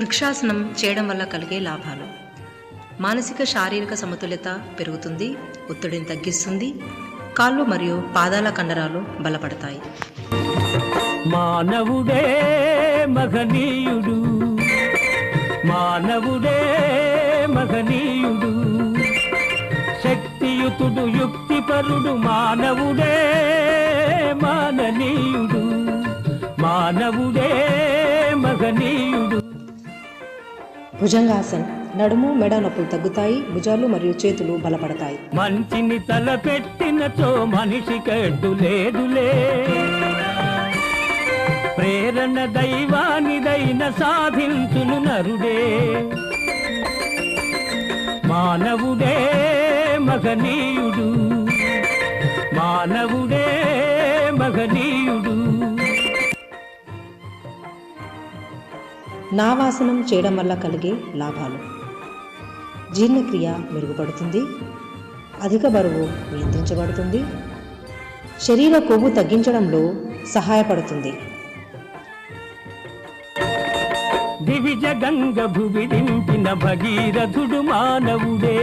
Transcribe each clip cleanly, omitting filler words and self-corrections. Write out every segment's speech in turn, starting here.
వృక్షాసనం చేయడం వల్ల కలిగే లాభాలు: మానసిక శారీరక సమతుల్యత పెరుగుతుంది, ఒత్తిడిని తగ్గిస్తుంది, కాళ్ళు మరియు పాదాల కండరాలు బలపడతాయి. మానవుడే మహనీయుడు, మానవుడే మహనీయుడు, శక్తియుతుడు యుక్తిపరుడు, మానవుడే మాననీయుడు, మానవుడే మహనీయుడు. భుజంగాసన్ నడుము మెడ నొప్పులు తగ్గుతాయి, భుజాలు మరియు చేతులు బలపడతాయి. మంచిని తలపెట్టినచో మనిషి కడ్డు లేదులే, ప్రేరణ దైవానిదైన సాధించును నరుడే, మానవుడే మహనీయుడు, మానవుడే మహనీయుడు. నావాసనం చేయడం వల్ల కలిగే లాభాలు: జీర్ణక్రియ మెరుగుపడుతుంది, అధిక బరువు నియంత్రించబడుతుంది, శరీర కొవ్వు తగ్గించడంలో సహాయపడుతుంది. దివిజ గంగ భువి దింపిన భగీరథుడు మానవుడే,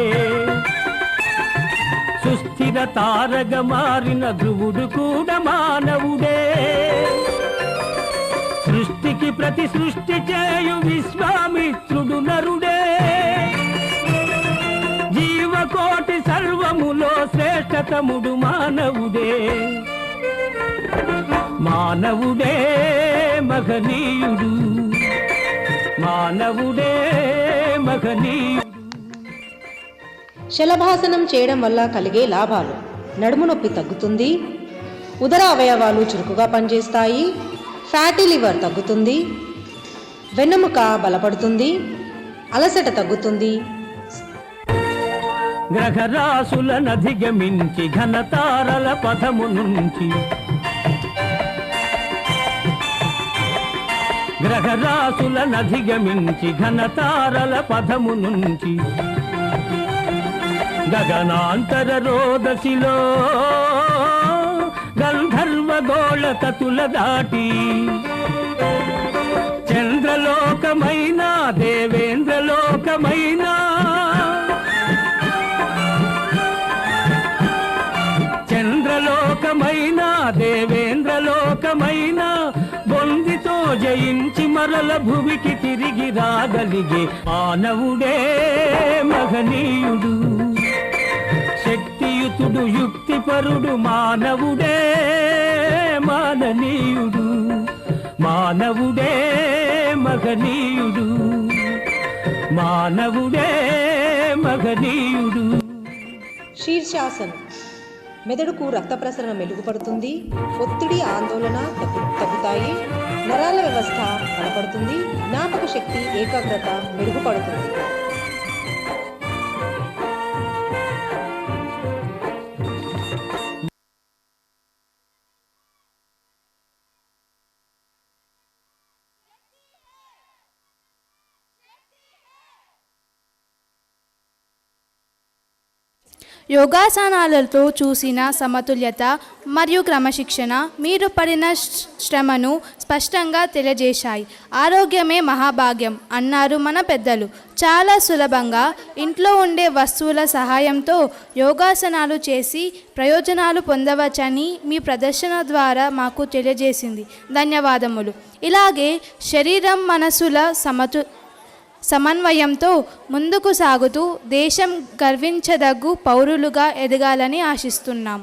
సుస్థిర తారగ మారిన ధ్రువుడు కూడా మానవుడే, సృష్టికి ప్రతి సృష్టి చేయు విశ్వామిత్రుడు నరుడే, జీవకోటి సర్వములో శ్రేష్టతముడు మానవుడే, మానవుడే మహనీయుడు, మానవుడే మహనీయుడు. శలభాసనం చేయడం వల్ల కలిగే లాభాలు: నడుము నొప్పి తగ్గుతుంది, ఉదర అవయవాలు చురుకుగా పనిచేస్తాయి, ఫ్యాటీ లివర్ తగ్గుతుంది, వెన్నెముక బలపడుతుంది, అలసట తగ్గుతుంది. గ్రహరాశులనధిగమించి ఘనతారల పదము నుంచి, గ్రహరాశులనధిగమించి ఘనతారల పదము నుంచి, గగనాంతర రోదసిలో గంధర్వ గోళ తతుల దాటి, చంద్రలోకమైన దేవేంద్రలోకమైన, చంద్రలోకమైన దేవేంద్రలోకమైన, బొందితో జయించి మరల భువికి తిరిగి రాగలిగే మానవుడే మహనీయుడు, శక్తియుతుడు యుక్తిపరుడు, మానవుడే మాననీయుడు, మానవుడే మహనీయుడు, మానవుడే మహనీయుడు. శీర్షాసనం మెదడుకు రక్త ప్రసరణ మెరుగుపడుతుంది, ఒత్తిడి ఆందోళన తగ్గుతాయి, నరాల వ్యవస్థ బలపడుతుంది, జ్ఞాపక శక్తి ఏకాగ్రత మెరుగుపడుతుంది. యోగాసనాలతో చూసిన సమతుల్యత మరియు క్రమశిక్షణ మీరు పడిన శ్రమను స్పష్టంగా తెలియజేశాయి. ఆరోగ్యమే మహాభాగ్యం అన్నారు మన పెద్దలు. చాలా సులభంగా ఇంట్లో ఉండే వస్తువుల సహాయంతో యోగాసనాలు చేసి ప్రయోజనాలు పొందవచ్చని మీ ప్రదర్శన ద్వారా మాకు తెలియజేసింది. ధన్యవాదములు. ఇలాగే శరీరం మనసుల సమన్వయంతో ముందుకు సాగుతూ దేశం గర్వించదగ్గు పౌరులుగా ఎదగాలని ఆశిస్తున్నాం.